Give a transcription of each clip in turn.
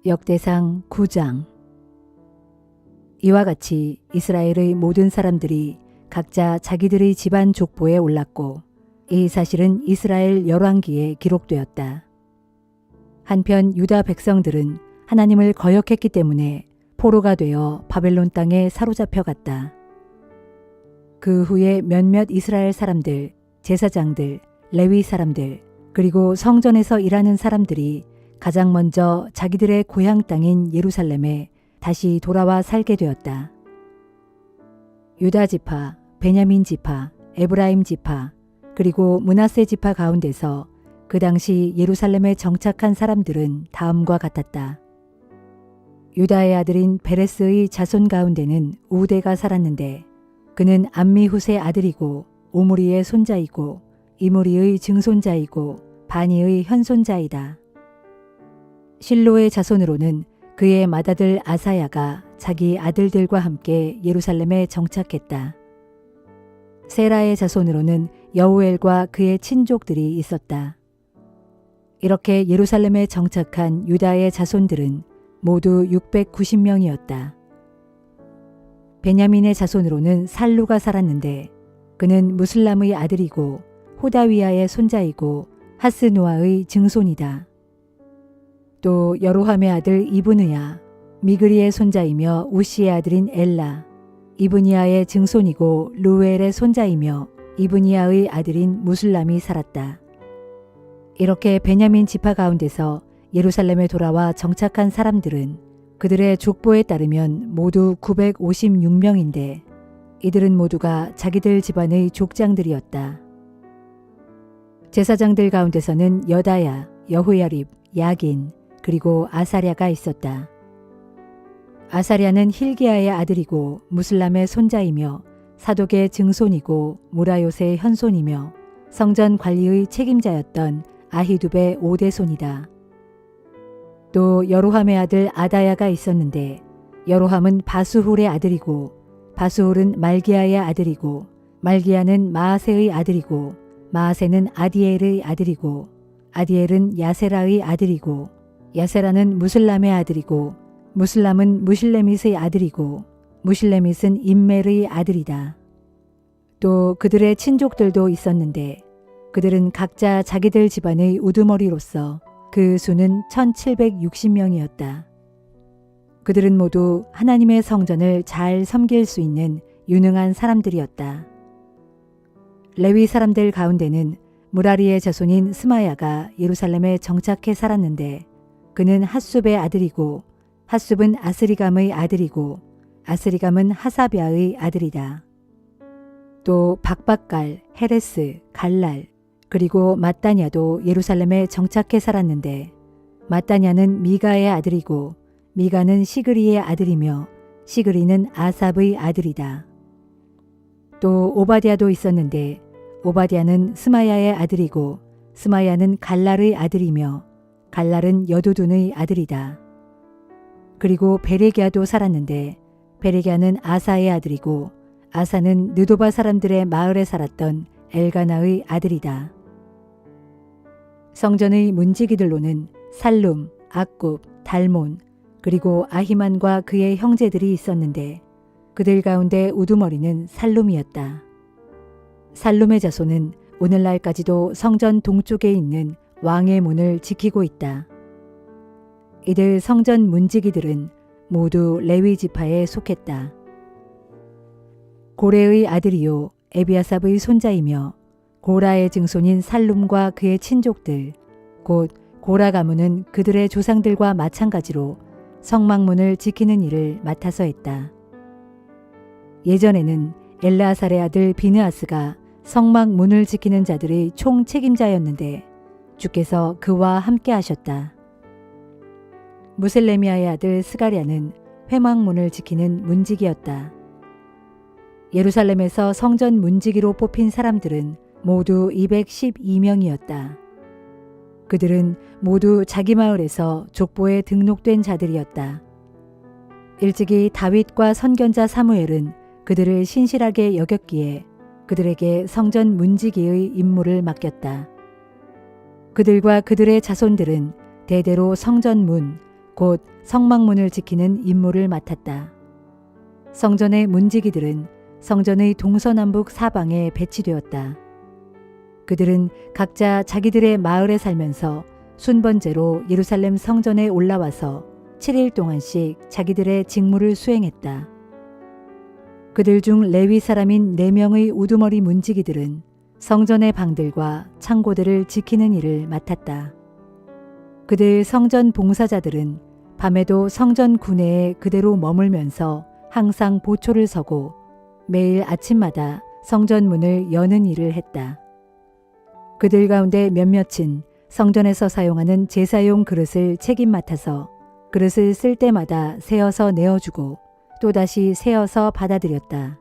역대상 9장. 이와 같이 이스라엘의 모든 사람들이 각자 자기들의 집안 족보에 올랐고 이 사실은 이스라엘 열왕기에 기록되었다. 한편 유다 백성들은 하나님을 거역했기 때문에 포로가 되어 바벨론 땅에 사로잡혀 갔다. 그 후에 몇몇 이스라엘 사람들, 제사장들, 레위 사람들, 그리고 성전에서 일하는 사람들이 가장 먼저 자기들의 고향 땅인 예루살렘에 다시 돌아와 살게 되었다. 유다 지파, 베냐민 지파, 에브라임 지파, 그리고 므낫세 지파 가운데서 그 당시 예루살렘에 정착한 사람들은 다음과 같았다. 유다의 아들인 베레스의 자손 가운데는 우대가 살았는데 그는 암미훗의 아들이고 오므리의 손자이고 이므리의 증손자이고 바니의 현손자이다. 실로의 자손으로는 그의 맏아들 아사야가 자기 아들들과 함께 예루살렘에 정착했다. 세라의 자손으로는 여우엘과 그의 친족들이 있었다. 이렇게 예루살렘에 정착한 유다의 자손들은 모두 690명이었다. 베냐민의 자손으로는 살루가 살았는데 그는 무슬람의 아들이고 호다위야의 손자이고 하스누아의 증손이다. 또 여로함의 아들 이브느야, 미그리의 손자이며 우시의 아들인 엘라, 이브니아의 증손이고 루엘의 손자이며 이브니아의 아들인 무슬람이 살았다. 이렇게 베냐민 지파 가운데서 예루살렘에 돌아와 정착한 사람들은 그들의 족보에 따르면 모두 956명인데 이들은 모두가 자기들 집안의 족장들이었다. 제사장들 가운데서는 여다야, 여호야립, 야긴, 그리고 아사랴가 있었다. 아사랴는 힐기야의 아들이고 무슬람의 손자이며 사독의 증손이고 무라요세의 현손이며 성전 관리의 책임자였던 아히두베의 5대손이다. 또 여로함의 아들 아다야가 있었는데 여로함은 바수훌의 아들이고 바수훌은 말기야의 아들이고 말기야는 마아세의 아들이고 마아세는 아디엘의 아들이고 아디엘은 야세라의 아들이고 야세라는 무슬람의 아들이고 무슬람은 무실레밋의 아들이고 무실레밋은 임멜의 아들이다. 또 그들의 친족들도 있었는데 그들은 각자 자기들 집안의 우두머리로서 그 수는 1760명이었다. 그들은 모두 하나님의 성전을 잘 섬길 수 있는 유능한 사람들이었다. 레위 사람들 가운데는 무라리의 자손인 스마야가 예루살렘에 정착해 살았는데 그는 핫숲의 아들이고 핫숲은 아스리감의 아들이고 아스리감은 하사비아의 아들이다. 또 박박갈, 헤레스, 갈랄, 그리고 맏다냐도 예루살렘에 정착해 살았는데 맏다냐는 미가의 아들이고 미가는 시그리의 아들이며 시그리는 아삽의 아들이다. 또 오바댜도 있었는데 오바댜는 스마야의 아들이고 스마야는 갈랄의 아들이며 갈랄은 여두둔의 아들이다. 그리고 베레기야도 살았는데 베레기야는 아사의 아들이고 아사는 느도바 사람들의 마을에 살았던 엘가나의 아들이다. 성전의 문지기들로는 살룸, 악굽, 달몬, 그리고 아히만과 그의 형제들이 있었는데 그들 가운데 우두머리는 살룸이었다. 살룸의 자손은 오늘날까지도 성전 동쪽에 있는 왕의 문을 지키고 있다. 이들 성전 문지기들은 모두 레위 지파에 속했다. 고레의 아들이요 에비아삽의 손자이며 고라의 증손인 살룸과 그의 친족들 곧 고라 가문은 그들의 조상들과 마찬가지로 성막문을 지키는 일을 맡아서 했다. 예전에는 엘르아살의 아들 비느아스가 성막문을 지키는 자들의 총 책임자였는데 주께서 그와 함께 하셨다. 무셀레미아의 아들 스가랴는 회막문을 지키는 문지기였다. 예루살렘에서 성전 문지기로 뽑힌 사람들은 모두 212명이었다. 그들은 모두 자기 마을에서 족보에 등록된 자들이었다. 일찍이 다윗과 선견자 사무엘은 그들을 신실하게 여겼기에 그들에게 성전 문지기의 임무를 맡겼다. 그들과 그들의 자손들은 대대로 성전 문, 곧 성막문을 지키는 임무를 맡았다. 성전의 문지기들은 성전의 동서남북 사방에 배치되었다. 그들은 각자 자기들의 마을에 살면서 순번제로 예루살렘 성전에 올라와서 7일 동안씩 자기들의 직무를 수행했다. 그들 중 레위 사람인 4명의 우두머리 문지기들은 성전의 방들과 창고들을 지키는 일을 맡았다. 그들 성전 봉사자들은 밤에도 성전 구내에 그대로 머물면서 항상 보초를 서고 매일 아침마다 성전 문을 여는 일을 했다. 그들 가운데 몇몇은 성전에서 사용하는 제사용 그릇을 책임 맡아서 그릇을 쓸 때마다 세어서 내어주고 또다시 세어서 받아들였다.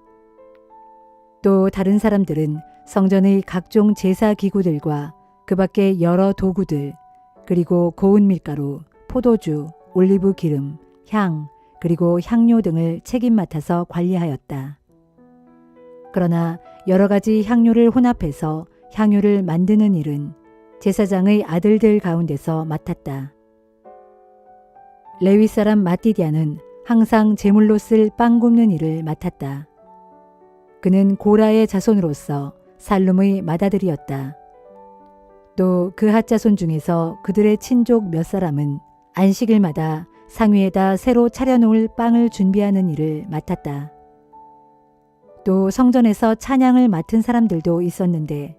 또 다른 사람들은 성전의 각종 제사 기구들과 그 밖의 여러 도구들, 그리고 고운 밀가루, 포도주, 올리브 기름, 향, 그리고 향료 등을 책임 맡아서 관리하였다. 그러나 여러 가지 향료를 혼합해서 향유를 만드는 일은 제사장의 아들들 가운데서 맡았다. 레위 사람 마띠디아는 항상 제물로 쓸 빵 굽는 일을 맡았다. 그는 고라의 자손으로서 살룸의 맏아들이었다. 또 그 핫자손 중에서 그들의 친족 몇 사람은 안식일마다 상위에다 새로 차려놓을 빵을 준비하는 일을 맡았다. 또 성전에서 찬양을 맡은 사람들도 있었는데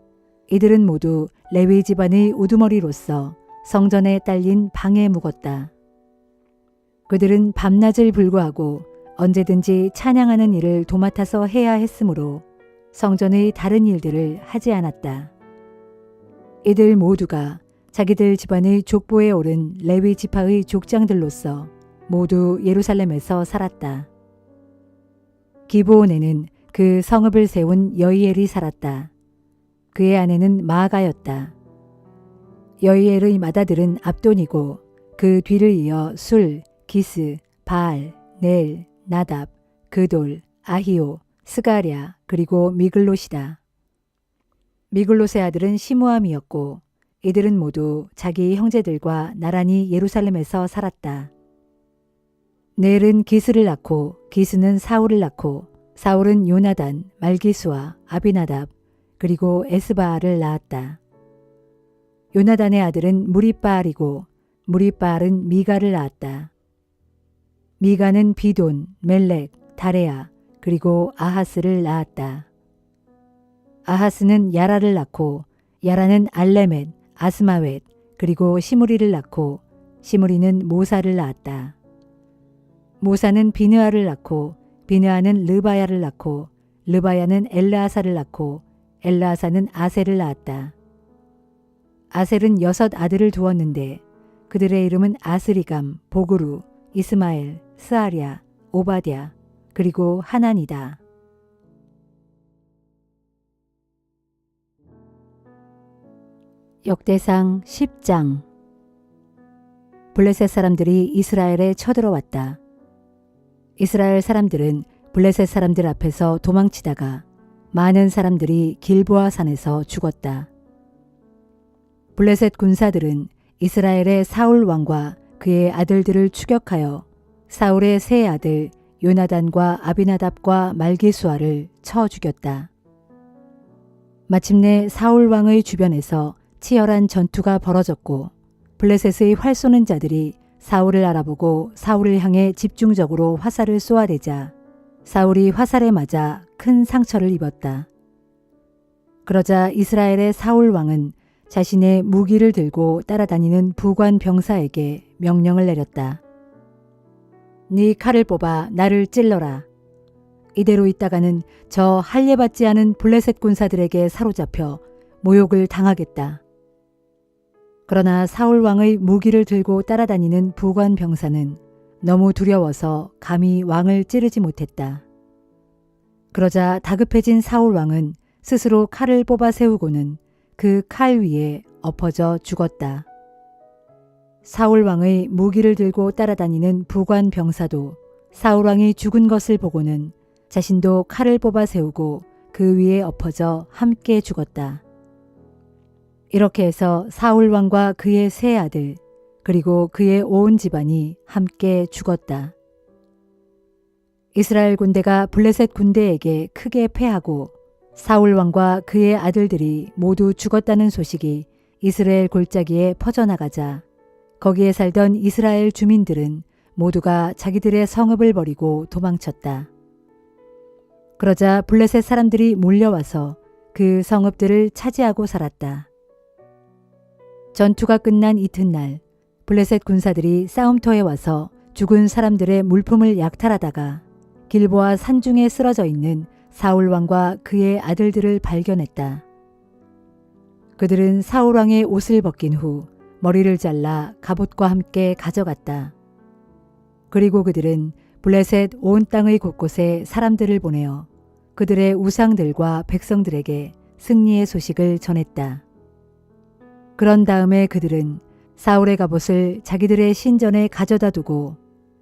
이들은 모두 레위 집안의 우두머리로서 성전에 딸린 방에 묵었다. 그들은 밤낮을 불구하고 언제든지 찬양하는 일을 도맡아서 해야 했으므로 성전의 다른 일들을 하지 않았다. 이들 모두가 자기들 집안의 족보에 오른 레위 지파의 족장들로서 모두 예루살렘에서 살았다. 기브온에는 그 성읍을 세운 여이엘이 살았다. 그의 아내는 마아가였다. 여이엘의 맏아들은 압돈이고 그 뒤를 이어 술, 기스, 바알, 넬, 나답, 그돌, 아히오, 스가랴 그리고 미글롯이다. 미글롯의 아들은 시므암이었고 이들은 모두 자기 형제들과 나란히 예루살렘에서 살았다. 넬은 기스를 낳고 기스는 사울을 낳고 사울은 요나단, 말기수와 아비나답 그리고 에스바알을 낳았다. 요나단의 아들은 무리바알이고 무리바알은 미가를 낳았다. 미가는 비돈, 멜렉, 다레아 그리고 아하스를 낳았다. 아하스는 야라를 낳고 야라는 알레멧, 아스마웻 그리고 시므리를 낳고 시므리는 모사를 낳았다. 모사는 비느아를 낳고 비느아는 르바야를 낳고 르바야는 엘르아사를 낳고 엘르아사는 아셀을 낳았다. 아셀은 6 아들을 두었는데 그들의 이름은 아스리감, 보그루, 이스마엘, 스아랴, 오바댜 그리고 하난이다. 역대상 10장. 블레셋 사람들이 이스라엘에 쳐들어왔다. 이스라엘 사람들은 블레셋 사람들 앞에서 도망치다가 많은 사람들이 길보아 산에서 죽었다. 블레셋 군사들은 이스라엘의 사울 왕과 그의 아들들을 추격하여 사울의 세 아들 요나단과 아비나답과 말기수아를 쳐 죽였다. 마침내 사울 왕의 주변에서 치열한 전투가 벌어졌고 블레셋의 활 쏘는 자들이 사울을 알아보고 사울을 향해 집중적으로 화살을 쏘아대자 사울이 화살에 맞아 큰 상처를 입었다. 그러자 이스라엘의 사울 왕은 자신의 무기를 들고 따라다니는 부관 병사에게 명령을 내렸다. 네 칼을 뽑아 나를 찔러라. 이대로 있다가는 저 할례받지 않은 블레셋 군사들에게 사로잡혀 모욕을 당하겠다. 그러나 사울 왕의 무기를 들고 따라다니는 부관 병사는 너무 두려워서 감히 왕을 찌르지 못했다. 그러자 다급해진 사울 왕은 스스로 칼을 뽑아 세우고는 그 칼 위에 엎어져 죽었다. 사울 왕의 무기를 들고 따라다니는 부관 병사도 사울 왕이 죽은 것을 보고는 자신도 칼을 뽑아 세우고 그 위에 엎어져 함께 죽었다. 이렇게 해서 사울 왕과 그의 세 아들 그리고 그의 온 집안이 함께 죽었다. 이스라엘 군대가 블레셋 군대에게 크게 패하고 사울 왕과 그의 아들들이 모두 죽었다는 소식이 이스라엘 골짜기에 퍼져나가자 거기에 살던 이스라엘 주민들은 모두가 자기들의 성읍을 버리고 도망쳤다. 그러자 블레셋 사람들이 몰려와서 그 성읍들을 차지하고 살았다. 전투가 끝난 이튿날 블레셋 군사들이 싸움터에 와서 죽은 사람들의 물품을 약탈하다가 길보아 산중에 쓰러져 있는 사울 왕과 그의 아들들을 발견했다. 그들은 사울 왕의 옷을 벗긴 후 머리를 잘라 갑옷과 함께 가져갔다. 그리고 그들은 블레셋 온 땅의 곳곳에 사람들을 보내어 그들의 우상들과 백성들에게 승리의 소식을 전했다. 그런 다음에 그들은 사울의 갑옷을 자기들의 신전에 가져다 두고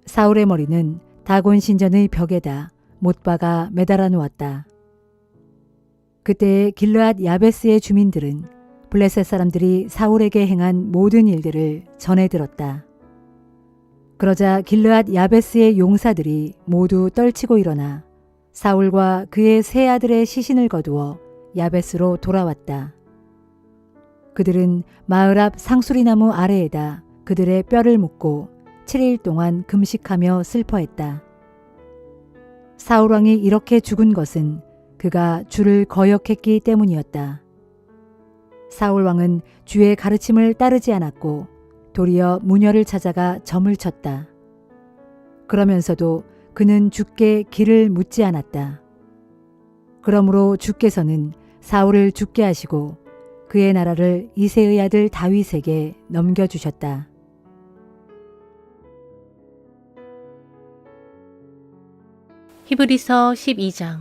사울의 머리는 다곤 신전의 벽에다 못 박아 매달아 놓았다. 그때 길르앗 야베스의 주민들은 블레셋 사람들이 사울에게 행한 모든 일들을 전해 들었다. 그러자 길르앗 야베스의 용사들이 모두 떨치고 일어나 사울과 그의 세 아들의 시신을 거두어 야베스로 돌아왔다. 그들은 마을 앞 상수리나무 아래에다 그들의 뼈를 묻고 7일 동안 금식하며 슬퍼했다. 사울 왕이 이렇게 죽은 것은 그가 주를 거역했기 때문이었다. 사울 왕은 주의 가르침을 따르지 않았고 도리어 무녀를 찾아가 점을 쳤다. 그러면서도 그는 주께 길을 묻지 않았다. 그러므로 주께서는 사울을 죽게 하시고 그의 나라를 이새의 아들 다윗에게 넘겨주셨다. 히브리서 12장.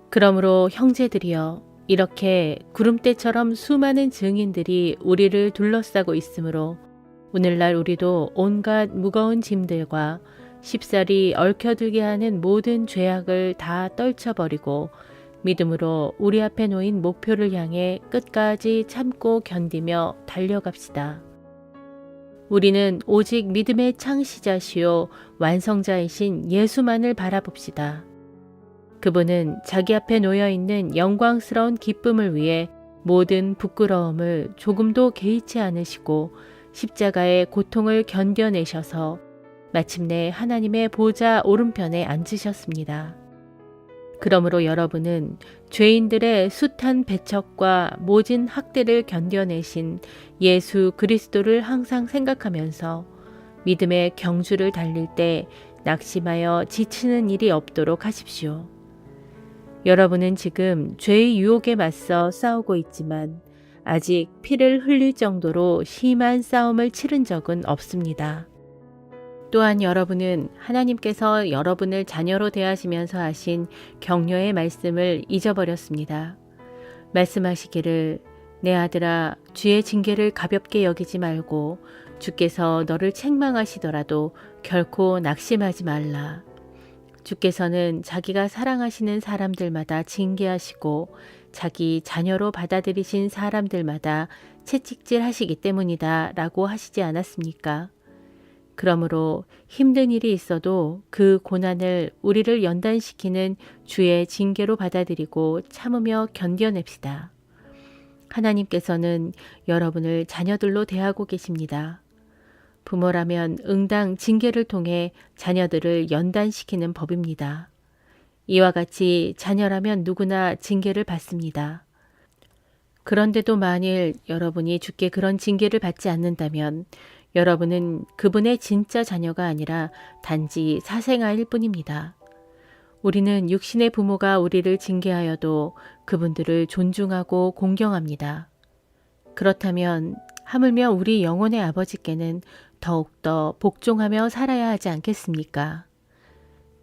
그러므로 형제들이여, 이렇게 구름대처럼 수많은 증인들이 우리를 둘러싸고 있으므로 오늘날 우리도 온갖 무거운 짐들과 쉽사리 얽혀들게 하는 모든 죄악을 다 떨쳐버리고 믿음으로 우리 앞에 놓인 목표를 향해 끝까지 참고 견디며 달려갑시다. 우리는 오직 믿음의 창시자시요 완성자이신 예수만을 바라봅시다. 그분은 자기 앞에 놓여있는 영광스러운 기쁨을 위해 모든 부끄러움을 조금도 개의치 않으시고 십자가의 고통을 견뎌내셔서 마침내 하나님의 보좌 오른편에 앉으셨습니다. 그러므로 여러분은 죄인들의 숱한 배척과 모진 학대를 견뎌내신 예수 그리스도를 항상 생각하면서 믿음의 경주를 달릴 때 낙심하여 지치는 일이 없도록 하십시오. 여러분은 지금 죄의 유혹에 맞서 싸우고 있지만 아직 피를 흘릴 정도로 심한 싸움을 치른 적은 없습니다. 또한 여러분은 하나님께서 여러분을 자녀로 대하시면서 하신 격려의 말씀을 잊어버렸습니다. 말씀하시기를 내 아들아 주의 징계를 가볍게 여기지 말고 주께서 너를 책망하시더라도 결코 낙심하지 말라. 주께서는 자기가 사랑하시는 사람들마다 징계하시고 자기 자녀로 받아들이신 사람들마다 채찍질 하시기 때문이다 라고 하시지 않았습니까? 그러므로 힘든 일이 있어도 그 고난을 우리를 연단시키는 주의 징계로 받아들이고 참으며 견뎌냅시다. 하나님께서는 여러분을 자녀들로 대하고 계십니다. 부모라면 응당 징계를 통해 자녀들을 연단시키는 법입니다. 이와 같이 자녀라면 누구나 징계를 받습니다. 그런데도 만일 여러분이 주께 그런 징계를 받지 않는다면 여러분은 그분의 진짜 자녀가 아니라 단지 사생아일 뿐입니다. 우리는 육신의 부모가 우리를 징계하여도 그분들을 존중하고 공경합니다. 그렇다면 하물며 우리 영혼의 아버지께는 더욱더 복종하며 살아야 하지 않겠습니까?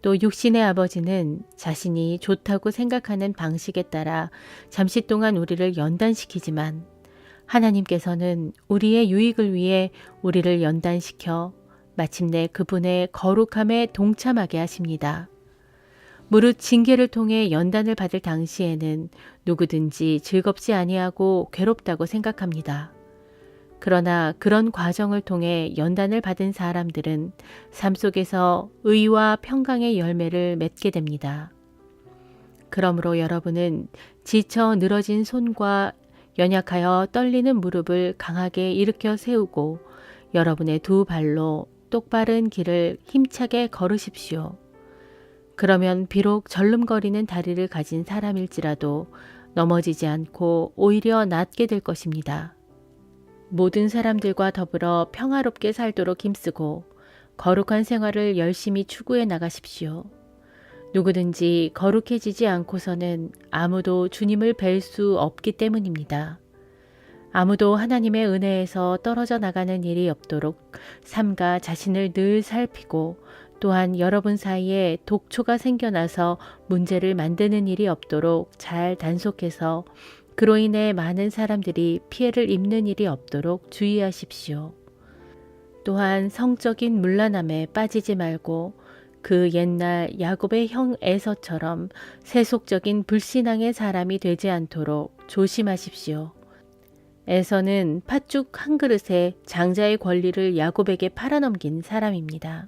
또 육신의 아버지는 자신이 좋다고 생각하는 방식에 따라 잠시 동안 우리를 연단시키지만 하나님께서는 우리의 유익을 위해 우리를 연단시켜 마침내 그분의 거룩함에 동참하게 하십니다. 무릇 징계를 통해 연단을 받을 당시에는 누구든지 즐겁지 아니하고 괴롭다고 생각합니다. 그러나 그런 과정을 통해 연단을 받은 사람들은 삶 속에서 의와 평강의 열매를 맺게 됩니다. 그러므로 여러분은 지쳐 늘어진 손과 연약하여 떨리는 무릎을 강하게 일으켜 세우고 여러분의 두 발로 똑바른 길을 힘차게 걸으십시오. 그러면 비록 절름거리는 다리를 가진 사람일지라도 넘어지지 않고 오히려 낫게 될 것입니다. 모든 사람들과 더불어 평화롭게 살도록 힘쓰고 거룩한 생활을 열심히 추구해 나가십시오. 누구든지 거룩해지지 않고서는 아무도 주님을 뵐 수 없기 때문입니다. 아무도 하나님의 은혜에서 떨어져 나가는 일이 없도록 삼가 자신을 늘 살피고 또한 여러분 사이에 독초가 생겨나서 문제를 만드는 일이 없도록 잘 단속해서 그로 인해 많은 사람들이 피해를 입는 일이 없도록 주의하십시오. 또한 성적인 문란함에 빠지지 말고 그 옛날 야곱의 형 에서처럼 세속적인 불신앙의 사람이 되지 않도록 조심하십시오. 에서는 팥죽 한 그릇에 장자의 권리를 야곱에게 팔아넘긴 사람입니다.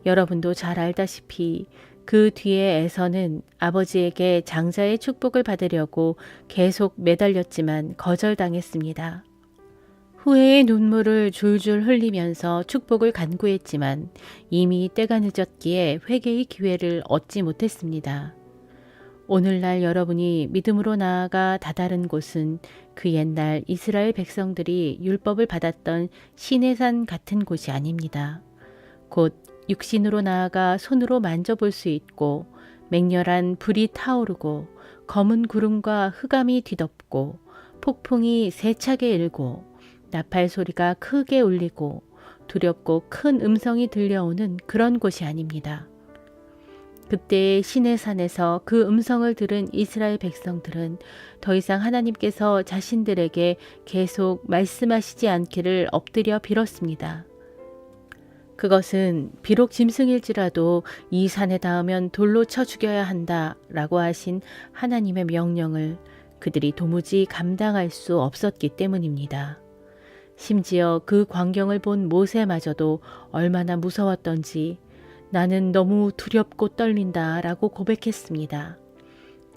여러분도 잘 알다시피 그 뒤에 에서는 아버지에게 장자의 축복을 받으려고 계속 매달렸지만 거절당했습니다. 후회의 눈물을 줄줄 흘리면서 축복을 간구했지만 이미 때가 늦었기에 회개의 기회를 얻지 못했습니다. 오늘날 여러분이 믿음으로 나아가 다다른 곳은 그 옛날 이스라엘 백성들이 율법을 받았던 시내산 같은 곳이 아닙니다. 곧 육신으로 나아가 손으로 만져볼 수 있고 맹렬한 불이 타오르고 검은 구름과 흑암이 뒤덮고 폭풍이 세차게 일고 나팔 소리가 크게 울리고 두렵고 큰 음성이 들려오는 그런 곳이 아닙니다. 그때의 시내산에서 그 음성을 들은 이스라엘 백성들은 더 이상 하나님께서 자신들에게 계속 말씀하시지 않기를 엎드려 빌었습니다. 그것은 비록 짐승일지라도 이 산에 닿으면 돌로 쳐 죽여야 한다 라고 하신 하나님의 명령을 그들이 도무지 감당할 수 없었기 때문입니다. 심지어 그 광경을 본 모세마저도 얼마나 무서웠던지 나는 너무 두렵고 떨린다 라고 고백했습니다.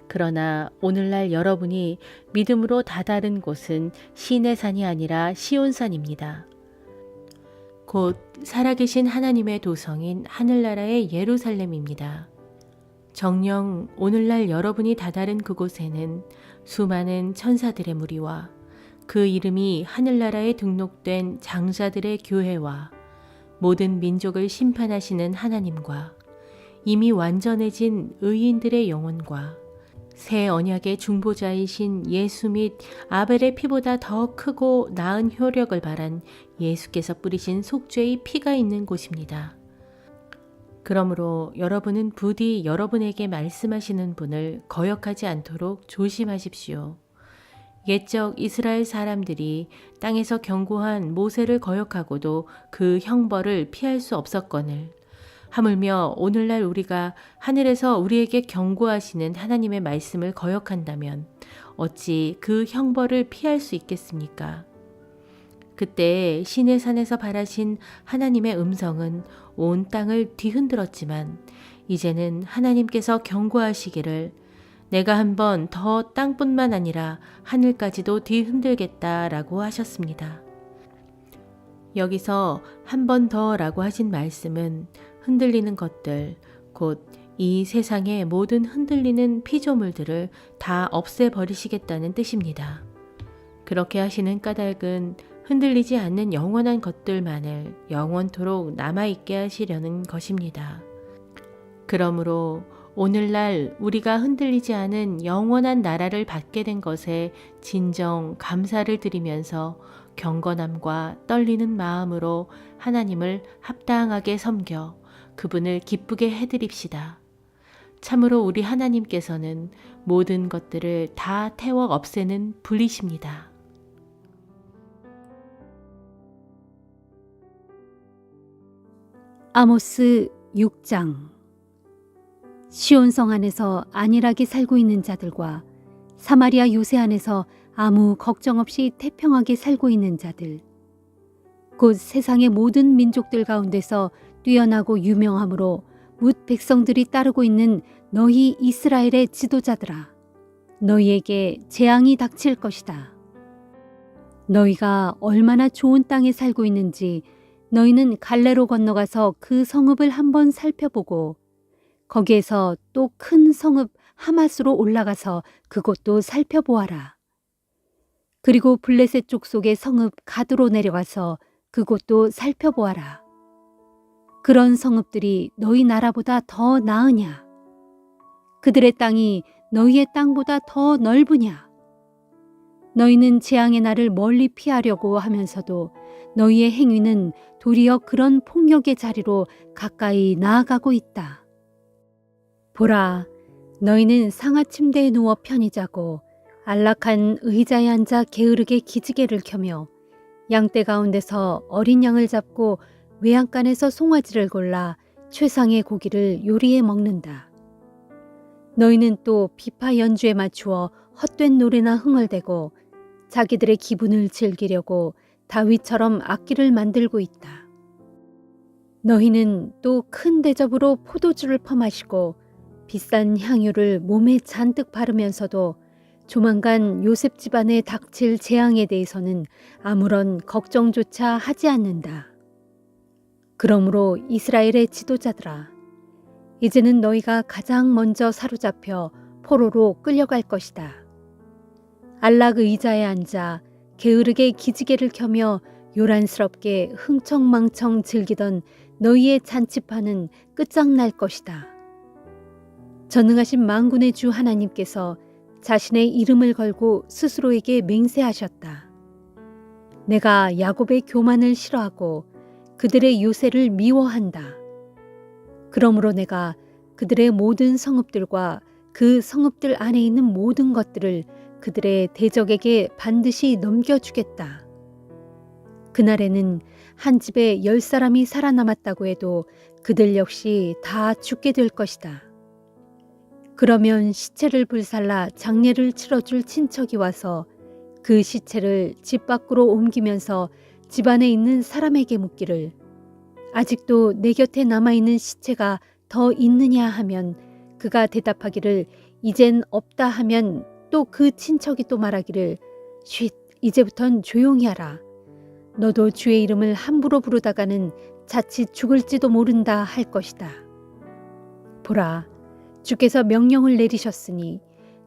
그러나 오늘날 여러분이 믿음으로 다다른 곳은 시내산이 아니라 시온산입니다. 곧 살아계신 하나님의 도성인 하늘나라의 예루살렘입니다. 정녕 오늘날 여러분이 다다른 그곳에는 수많은 천사들의 무리와 그 이름이 하늘나라에 등록된 장자들의 교회와 모든 민족을 심판하시는 하나님과 이미 완전해진 의인들의 영혼과 새 언약의 중보자이신 예수 및 아벨의 피보다 더 크고 나은 효력을 발한 예수께서 뿌리신 속죄의 피가 있는 곳입니다. 그러므로 여러분은 부디 여러분에게 말씀하시는 분을 거역하지 않도록 조심하십시오. 옛적 이스라엘 사람들이 땅에서 경고한 모세를 거역하고도 그 형벌을 피할 수 없었거늘 하물며 오늘날 우리가 하늘에서 우리에게 경고하시는 하나님의 말씀을 거역한다면 어찌 그 형벌을 피할 수 있겠습니까? 그때 시내산에서 발하신 하나님의 음성은 온 땅을 뒤흔들었지만 이제는 하나님께서 경고하시기를 내가 한 번 더 땅뿐만 아니라 하늘까지도 뒤흔들겠다라고 하셨습니다. 여기서 한 번 더라고 하신 말씀은 흔들리는 것들, 곧 이 세상의 모든 흔들리는 피조물들을 다 없애버리시겠다는 뜻입니다. 그렇게 하시는 까닭은 흔들리지 않는 영원한 것들만을 영원토록 남아있게 하시려는 것입니다. 그러므로 오늘날 우리가 흔들리지 않은 영원한 나라를 받게 된 것에 진정 감사를 드리면서 경건함과 떨리는 마음으로 하나님을 합당하게 섬겨 그분을 기쁘게 해드립시다. 참으로 우리 하나님께서는 모든 것들을 다 태워 없애는 분이십니다. 아모스 6장. 시온성 안에서 안일하게 살고 있는 자들과 사마리아 요새 안에서 아무 걱정 없이 태평하게 살고 있는 자들, 곧 세상의 모든 민족들 가운데서 뛰어나고 유명함으로 뭇 백성들이 따르고 있는 너희 이스라엘의 지도자들아, 너희에게 재앙이 닥칠 것이다. 너희가 얼마나 좋은 땅에 살고 있는지 너희는 갈레로 건너가서 그 성읍을 한번 살펴보고 거기에서 또 큰 성읍 하맛으로 올라가서 그곳도 살펴보아라. 그리고 블레셋 족속의 성읍 가드로 내려가서 그곳도 살펴보아라. 그런 성읍들이 너희 나라보다 더 나으냐? 그들의 땅이 너희의 땅보다 더 넓으냐? 너희는 재앙의 날을 멀리 피하려고 하면서도 너희의 행위는 도리어 그런 폭력의 자리로 가까이 나아가고 있다. 보라, 너희는 상하 침대에 누워 편히 자고 안락한 의자에 앉아 게으르게 기지개를 켜며 양떼 가운데서 어린 양을 잡고 외양간에서 송아지를 골라 최상의 고기를 요리해 먹는다. 너희는 또 비파 연주에 맞추어 헛된 노래나 흥얼대고 자기들의 기분을 즐기려고 다윗처럼 악기를 만들고 있다. 너희는 또 큰 대접으로 포도주를 퍼마시고 비싼 향유를 몸에 잔뜩 바르면서도 조만간 요셉 집안에 닥칠 재앙에 대해서는 아무런 걱정조차 하지 않는다. 그러므로 이스라엘의 지도자들아, 이제는 너희가 가장 먼저 사로잡혀 포로로 끌려갈 것이다. 안락 의자에 앉아 게으르게 기지개를 켜며 요란스럽게 흥청망청 즐기던 너희의 잔치판은 끝장날 것이다. 전능하신 만군의 주 하나님께서 자신의 이름을 걸고 스스로에게 맹세하셨다. 내가 야곱의 교만을 싫어하고 그들의 요새를 미워한다. 그러므로 내가 그들의 모든 성읍들과 그 성읍들 안에 있는 모든 것들을 그들의 대적에게 반드시 넘겨주겠다. 그날에는 한 집에 10사람이 살아남았다고 해도 그들 역시 다 죽게 될 것이다. 그러면 시체를 불살라 장례를 치러줄 친척이 와서 그 시체를 집 밖으로 옮기면서 집 안에 있는 사람에게 묻기를 아직도 내 곁에 남아있는 시체가 더 있느냐 하면 그가 대답하기를 이젠 없다 하면 또 그 친척이 또 말하기를 쉿, 이제부턴 조용히 하라. 너도 주의 이름을 함부로 부르다가는 자칫 죽을지도 모른다 할 것이다. 보라, 주께서 명령을 내리셨으니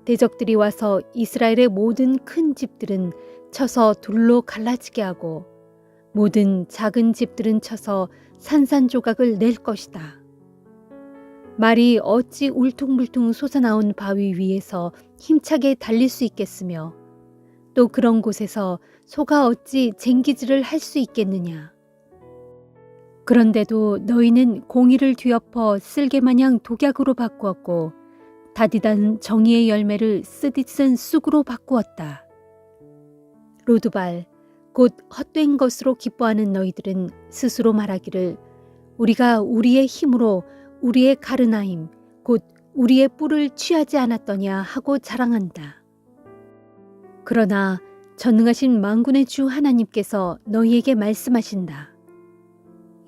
대적들이 와서 이스라엘의 모든 큰 집들은 쳐서 둘로 갈라지게 하고 모든 작은 집들은 쳐서 산산조각을 낼 것이다. 말이 어찌 울퉁불퉁 솟아나온 바위 위에서 힘차게 달릴 수 있겠으며 또 그런 곳에서 소가 어찌 쟁기질을 할 수 있겠느냐. 그런데도 너희는 공의를 뒤엎어 쓸개마냥 독약으로 바꾸었고 다디단 정의의 열매를 쓰디쓴 쑥으로 바꾸었다. 로드발, 곧 헛된 것으로 기뻐하는 너희들은 스스로 말하기를 우리가 우리의 힘으로 우리의 가르나임, 곧 우리의 뿔을 취하지 않았더냐 하고 자랑한다. 그러나 전능하신 만군의 주 하나님께서 너희에게 말씀하신다.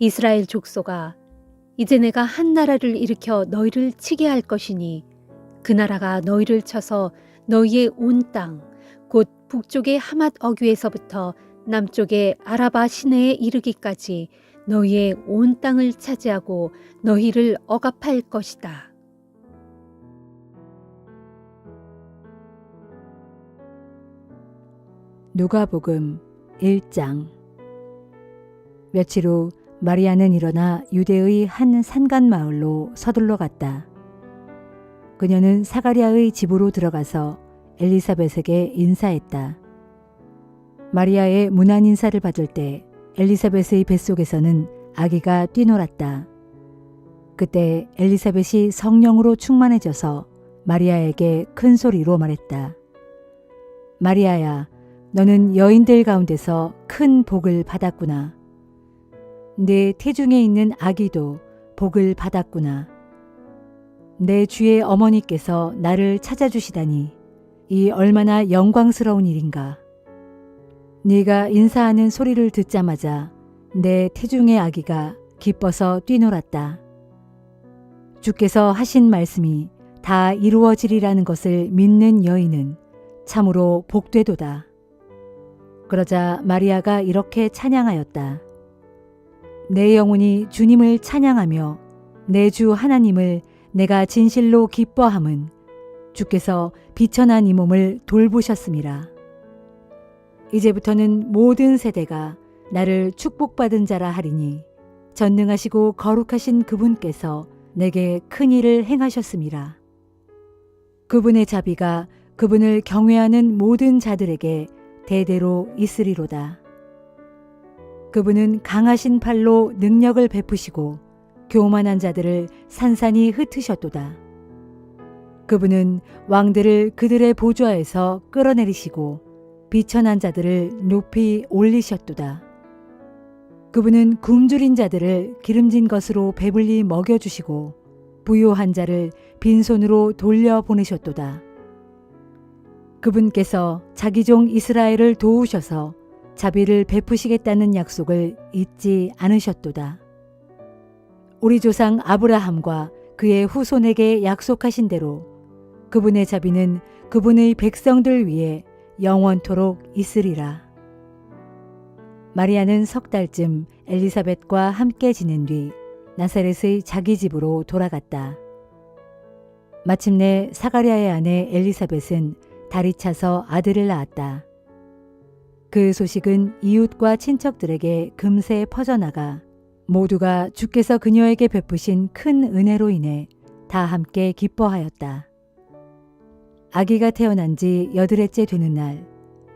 이스라엘 족속아, 이제 내가 한 나라를 일으켜 너희를 치게 할 것이니 그 나라가 너희를 쳐서 너희의 온 땅, 곧 북쪽의 하맛 어귀에서부터 남쪽의 아라바 시내에 이르기까지 너희의 온 땅을 차지하고 너희를 억압할 것이다. 누가복음 1장. 며칠 후 마리아는 일어나 유대의 한 산간 마을로 서둘러 갔다. 그녀는 사가랴의 집으로 들어가서 엘리사벳에게 인사했다. 마리아의 문안 인사를 받을 때 엘리사벳의 뱃속에서는 아기가 뛰놀았다. 그때 엘리사벳이 성령으로 충만해져서 마리아에게 큰 소리로 말했다. 마리아야, 너는 여인들 가운데서 큰 복을 받았구나. 내 태중에 있는 아기도 복을 받았구나. 내 주의 어머니께서 나를 찾아주시다니 이 얼마나 영광스러운 일인가. 네가 인사하는 소리를 듣자마자 내 태중의 아기가 기뻐서 뛰놀았다. 주께서 하신 말씀이 다 이루어지리라는 것을 믿는 여인은 참으로 복되도다. 그러자 마리아가 이렇게 찬양하였다. 내 영혼이 주님을 찬양하며 내 주 하나님을 내가 진실로 기뻐함은 주께서 비천한 이 몸을 돌보셨음이라. 이제부터는 모든 세대가 나를 축복받은 자라 하리니 전능하시고 거룩하신 그분께서 내게 큰 일을 행하셨음이라. 그분의 자비가 그분을 경외하는 모든 자들에게 대대로 있으리로다. 그분은 강하신 팔로 능력을 베푸시고 교만한 자들을 산산이 흩으셨도다. 그분은 왕들을 그들의 보좌에서 끌어내리시고 비천한 자들을 높이 올리셨도다. 그분은 굶주린 자들을 기름진 것으로 배불리 먹여주시고 부요한 자를 빈손으로 돌려보내셨도다. 그분께서 자기 종 이스라엘을 도우셔서 자비를 베푸시겠다는 약속을 잊지 않으셨도다. 우리 조상 아브라함과 그의 후손에게 약속하신 대로 그분의 자비는 그분의 백성들 위에 영원토록 있으리라. 마리아는 석 달쯤 엘리사벳과 함께 지낸 뒤 나사렛의 자기 집으로 돌아갔다. 마침내 사가랴의 아내 엘리사벳은 달이 차서 아들을 낳았다. 그 소식은 이웃과 친척들에게 금세 퍼져나가 모두가 주께서 그녀에게 베푸신 큰 은혜로 인해 다 함께 기뻐하였다. 아기가 태어난 지 8회째 되는 날,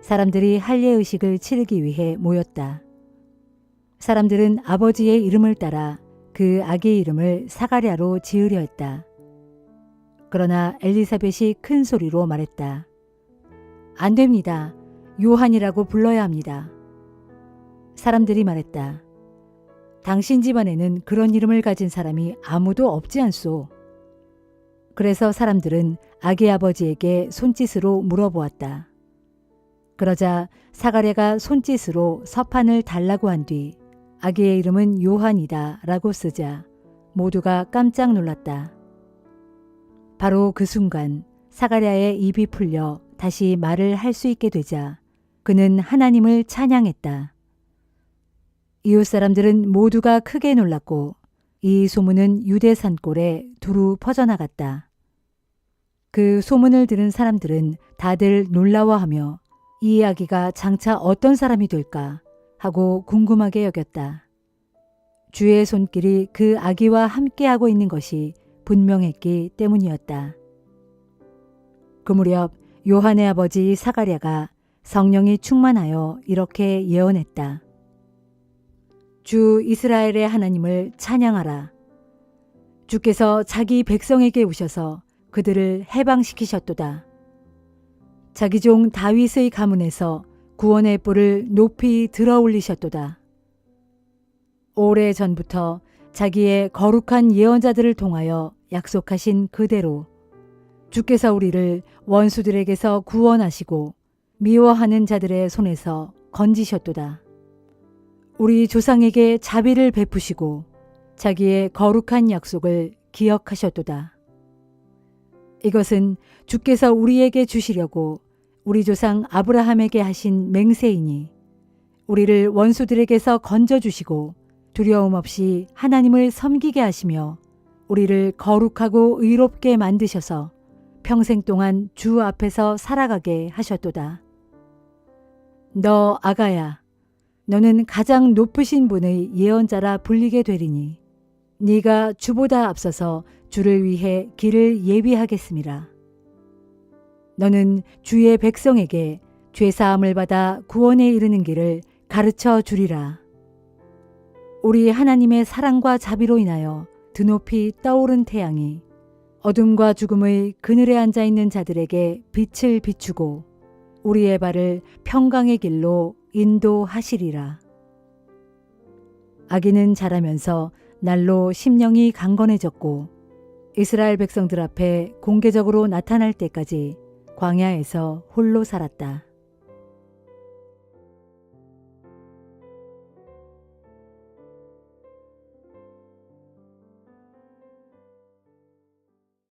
사람들이 할례의식을 치르기 위해 모였다. 사람들은 아버지의 이름을 따라 그 아기의 이름을 사가랴로 지으려 했다. 그러나 엘리사벳이 큰 소리로 말했다. 안 됩니다. 요한이라고 불러야 합니다. 사람들이 말했다. 당신 집안에는 그런 이름을 가진 사람이 아무도 없지 않소. 그래서 사람들은 아기 아버지에게 손짓으로 물어보았다. 그러자 사가랴가 손짓으로 서판을 달라고 한 뒤 아기의 이름은 요한이다 라고 쓰자 모두가 깜짝 놀랐다. 바로 그 순간 사가랴의 입이 풀려 다시 말을 할 수 있게 되자 그는 하나님을 찬양했다. 이웃 사람들은 모두가 크게 놀랐고 이 소문은 유대 산골에 두루 퍼져나갔다. 그 소문을 들은 사람들은 다들 놀라워하며 이 아기가 장차 어떤 사람이 될까 하고 궁금하게 여겼다. 주의 손길이 그 아기와 함께하고 있는 것이 분명했기 때문이었다. 그 무렵 요한의 아버지 사가랴가 성령이 충만하여 이렇게 예언했다. 주 이스라엘의 하나님을 찬양하라. 주께서 자기 백성에게 오셔서 그들을 해방시키셨도다. 자기 종 다윗의 가문에서 구원의 뿔을 높이 들어 올리셨도다. 오래 전부터 자기의 거룩한 예언자들을 통하여 약속하신 그대로 주께서 우리를 원수들에게서 구원하시고 미워하는 자들의 손에서 건지셨도다. 우리 조상에게 자비를 베푸시고 자기의 거룩한 약속을 기억하셨도다. 이것은 주께서 우리에게 주시려고 우리 조상 아브라함에게 하신 맹세이니 우리를 원수들에게서 건져주시고 두려움 없이 하나님을 섬기게 하시며 우리를 거룩하고 의롭게 만드셔서 평생 동안 주 앞에서 살아가게 하셨도다. 너 아가야, 너는 가장 높으신 분의 예언자라 불리게 되리니 네가 주보다 앞서서 주를 위해 길을 예비하겠음이라. 너는 주의 백성에게 죄사함을 받아 구원에 이르는 길을 가르쳐 주리라. 우리 하나님의 사랑과 자비로 인하여 드높이 떠오른 태양이 어둠과 죽음의 그늘에 앉아있는 자들에게 빛을 비추고 우리의 발을 평강의 길로 인도하시리라. 아기는 자라면서 날로 심령이 강건해졌고 이스라엘 백성들 앞에 공개적으로 나타날 때까지 광야에서 홀로 살았다.